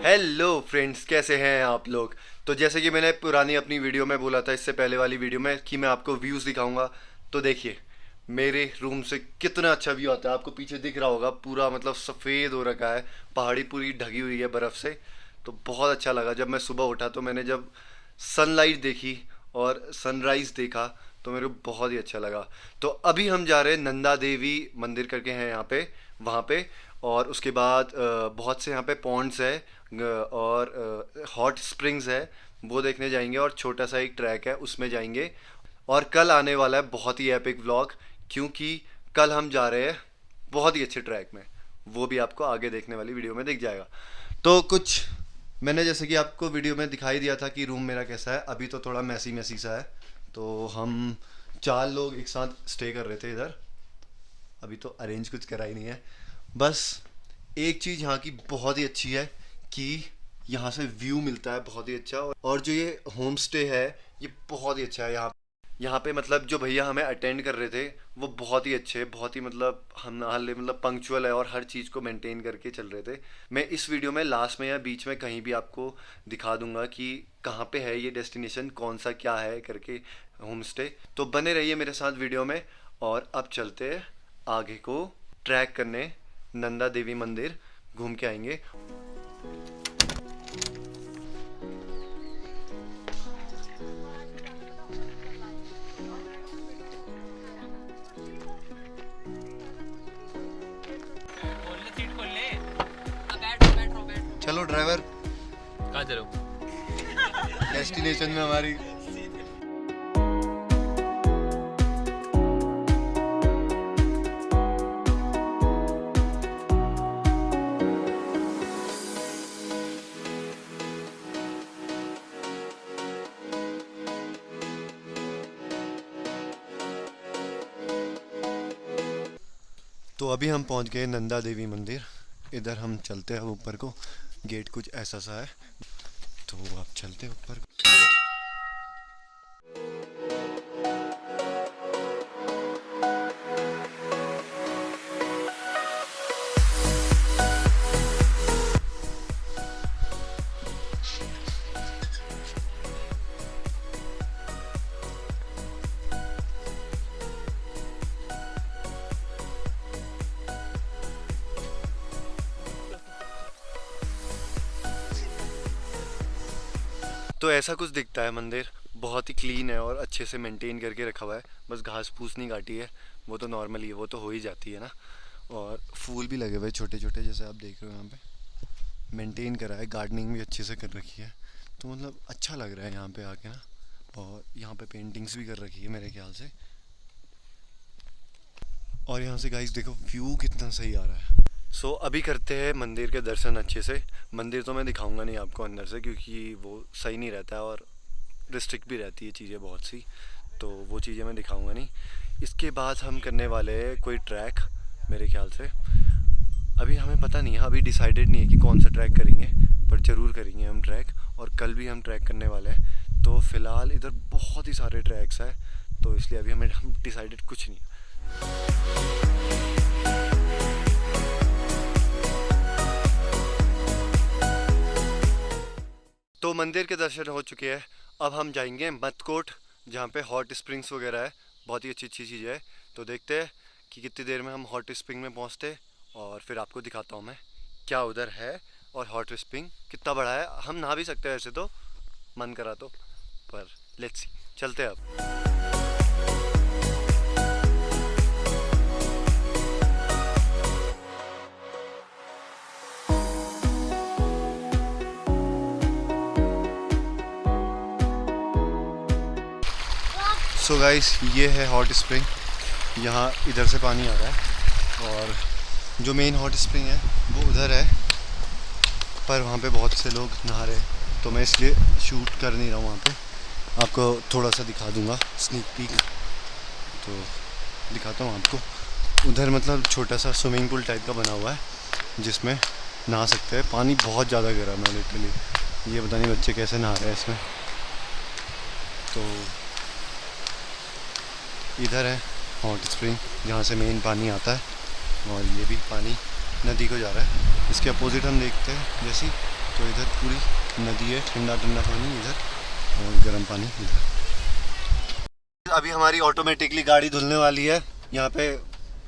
Hello friends, कैसे हैं आप लोग। तो जैसे कि मैंने पुरानी अपनी वीडियो में बोला था, इससे पहले वाली वीडियो में, कि मैं आपको व्यूज़ दिखाऊंगा। तो देखिए मेरे रूम से कितना अच्छा व्यू आता है। आपको पीछे दिख रहा होगा, पूरा मतलब सफ़ेद हो रखा है, पहाड़ी पूरी ढकी हुई है बर्फ़ से। तो बहुत अच्छा लगा जब मैं सुबह उठा, तो मैंने जब सनलाइट देखी और सनराइज़ देखा तो मेरे को बहुत ही अच्छा लगा। तो अभी हम जा रहे हैं नंदा देवी मंदिर करके हैं यहाँ पे, वहाँ पे। और उसके बाद बहुत से यहाँ पे पॉन्ड्स है और हॉट स्प्रिंग्स है, वो देखने जाएंगे। और छोटा सा एक ट्रैक है, उसमें जाएंगे। और कल आने वाला है बहुत ही एपिक व्लॉग, क्योंकि कल हम जा रहे हैं बहुत ही अच्छे ट्रैक में। वो भी आपको आगे देखने वाली वीडियो में दिख जाएगा। तो कुछ मैंने जैसे कि आपको वीडियो में दिखाई दिया था कि रूम मेरा कैसा है। अभी तो थोड़ा मैसी मैसी सा है। तो हम 4 लोग एक साथ स्टे कर रहे थे इधर। अभी तो अरेंज कुछ करा ही नहीं है। बस एक चीज़ यहाँ की बहुत ही अच्छी है कि यहाँ से व्यू मिलता है बहुत ही अच्छा। और जो ये होम स्टे है, ये बहुत ही अच्छा है। यहाँ पे मतलब जो भैया हमें अटेंड कर रहे थे, वो बहुत ही अच्छे, बहुत ही मतलब हम हाल मतलब पंक्चुअल है और हर चीज़ को मेंटेन करके चल रहे थे। मैं इस वीडियो में लास्ट में या बीच में कहीं भी आपको दिखा दूंगा कि कहाँ पे है ये डेस्टिनेशन, कौन सा क्या है करके होम स्टे। तो बने रहिए मेरे साथ वीडियो में। और अब चलते हैं आगे को ट्रैक करने, नंदा देवी मंदिर घूम के आएंगे। चलो ड्राइवर, कहाँ चलो? डेस्टिनेशन में हमारी। तो अभी हम पहुंच गए नंदा देवी मंदिर। इधर हम चलते हैं ऊपर को। गेट कुछ ऐसा सा है, तो आप चलते हैं ऊपर। तो ऐसा कुछ दिखता है मंदिर। बहुत ही क्लीन है और अच्छे से मेंटेन करके रखा हुआ है। बस घास फूस नहीं काटी है, वो तो नॉर्मली है, वो तो हो ही जाती है ना। और फूल भी लगे हुए छोटे छोटे, जैसे आप देख रहे हो यहाँ पे। मेंटेन करा है, गार्डनिंग भी अच्छे से कर रखी है। तो मतलब अच्छा लग रहा है यहाँ पे आके ना। और यहाँ पे पेंटिंग्स भी कर रखी है मेरे ख्याल से। और यहाँ से गाइस देखो व्यू कितना सही आ रहा है। अभी करते हैं मंदिर के दर्शन अच्छे से। मंदिर तो मैं दिखाऊंगा नहीं आपको अंदर से, क्योंकि वो सही नहीं रहता है और रिस्ट्रिक्ट भी रहती है चीज़ें बहुत सी। तो वो चीज़ें मैं दिखाऊंगा नहीं। इसके बाद हम करने वाले हैं कोई ट्रैक, मेरे ख्याल से। अभी हमें पता नहीं है, अभी डिसाइडेड नहीं है कि कौन सा ट्रैक करेंगे, पर ज़रूर करेंगे हम ट्रैक। और कल भी हम ट्रैक करने वाले हैं। तो फ़िलहाल इधर बहुत ही सारे ट्रैक्स हैं, तो इसलिए अभी हम डिसाइडेड कुछ नहीं। तो मंदिर के दर्शन हो चुके हैं। अब हम जाएंगे मतकोट, जहाँ पे हॉट स्प्रिंग्स वगैरह है। बहुत ही अच्छी अच्छी चीज़ है। तो देखते हैं कि कितनी देर में हम हॉट स्प्रिंग में पहुँचते, और फिर आपको दिखाता हूँ मैं क्या उधर है। और हॉट स्प्रिंग कितना बड़ा है, हम नहा भी सकते हैं ऐसे तो, मन करा तो। पर लेट्स सी, चलते हैं अब। सो गाइस, ये है हॉट स्प्रिंग। यहाँ इधर से पानी आ रहा है, और जो मेन हॉट स्प्रिंग है वो उधर है। पर वहाँ पे बहुत से लोग नहा रहे हैं, तो मैं इसलिए शूट कर नहीं रहा हूँ वहाँ पे। आपको थोड़ा सा दिखा दूँगा स्नीक पीक। तो दिखाता हूँ आपको। उधर मतलब छोटा सा स्विमिंग पूल टाइप का बना हुआ है, जिसमें नहा सकते हैं। पानी बहुत ज़्यादा गर्म है लिटरली। ये पता नहीं बच्चे कैसे नहा रहे हैं इसमें। तो इधर है हॉट स्प्रिंग, जहाँ से मेन पानी आता है। और ये भी पानी नदी को जा रहा है। इसके अपोजिट हम देखते हैं जैसी, तो इधर पूरी नदी है, ठंडा ठंडा पानी इधर और गर्म पानी इधर। अभी हमारी ऑटोमेटिकली गाड़ी धुलने वाली है। यहाँ पे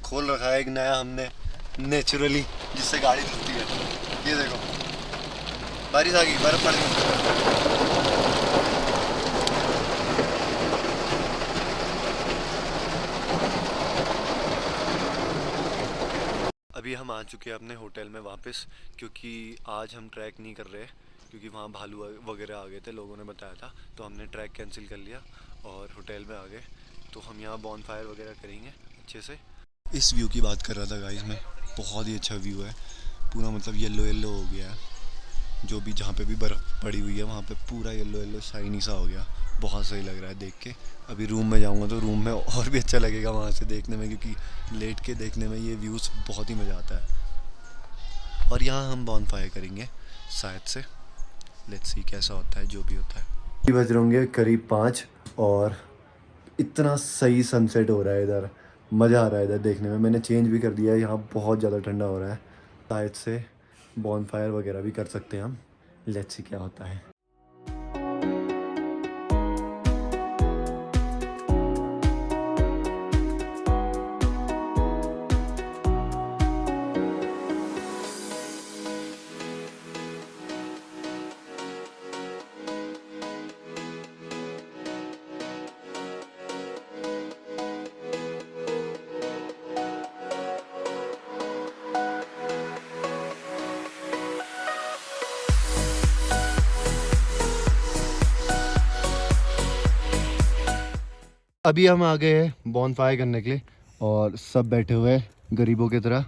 खोल रखा है एक नया हमने नेचुरली, जिससे गाड़ी धुलती है। ये देखो बारिश आ गई, बर्फ पड़ गई। अभी हम आ चुके हैं अपने होटल में वापस, क्योंकि आज हम ट्रैक नहीं कर रहे क्योंकि वहाँ भालू वगैरह आ गए थे, लोगों ने बताया था, तो हमने ट्रैक कैंसिल कर लिया और होटल में आ गए। तो हम यहाँ बॉनफायर वगैरह करेंगे अच्छे से। इस व्यू की बात कर रहा था गाइस मैं, बहुत ही अच्छा व्यू है, पूरा मतलब येलो येलो हो गया है। जो भी जहाँ पे भी बर्फ़ पड़ी हुई है वहाँ पे पूरा येलो येलो शाइनी सा हो गया, बहुत सही लग रहा है देख के। अभी रूम में जाऊँगा तो रूम में और भी अच्छा लगेगा वहाँ से देखने में, क्योंकि लेट के देखने में ये व्यूज़ बहुत ही मज़ा आता है। और यहाँ हम बॉनफायर करेंगे शायद से, लेट्स सी कैसा होता है जो भी होता है। बज होंगे करीब 5 और इतना सही सनसेट हो रहा है इधर, मज़ा आ रहा है इधर देखने में। मैंने चेंज भी कर दिया है, यहाँ बहुत ज़्यादा ठंडा हो रहा है, शायद से बॉनफायर वगैरह भी कर सकते हैं हम। लेट्स सी क्या होता है। अभी हम आ गए हैं बॉनफायर करने के लिए और सब बैठे हुए हैं गरीबों की तरह।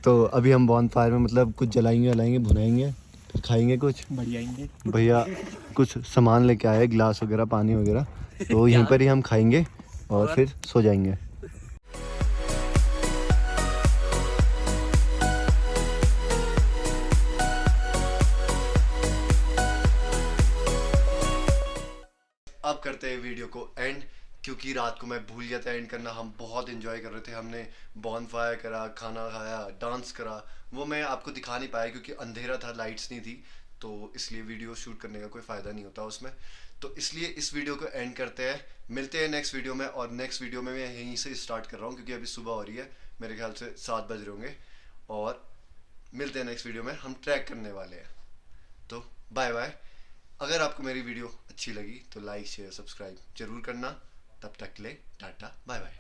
तो अभी हम बॉनफायर में मतलब कुछ जलाएंगे वलाएंगे, भुनाएंगे, फिर खाएंगे कुछ बढ़ियाएंगे। भैया कुछ सामान लेके आए, ग्लास वगैरह, पानी वगैरह, तो यहीं पर ही हम खाएंगे और फिर सो जाएंगे। अब करते हैं वीडियो को एंड, क्योंकि रात को मैं भूल गया था एंड करना। हम बहुत एंजॉय कर रहे थे, हमने बॉनफायर करा, खाना खाया, डांस करा। वो मैं आपको दिखा नहीं पाया क्योंकि अंधेरा था, लाइट्स नहीं थी, तो इसलिए वीडियो शूट करने का कोई फ़ायदा नहीं होता उसमें। तो इसलिए इस वीडियो को एंड करते हैं, मिलते हैं नेक्स्ट वीडियो में। और नेक्स्ट वीडियो में मैं यहीं से स्टार्ट कर रहा हूँ क्योंकि अभी सुबह हो रही है, मेरे ख्याल से 7 बज रहे होंगे। और मिलते हैं नेक्स्ट वीडियो में, हम ट्रैक करने वाले हैं। तो बाय बाय। अगर आपको मेरी वीडियो अच्छी लगी तो लाइक शेयर सब्सक्राइब जरूर करना। तब तक के लिए टाटा बाय बाय।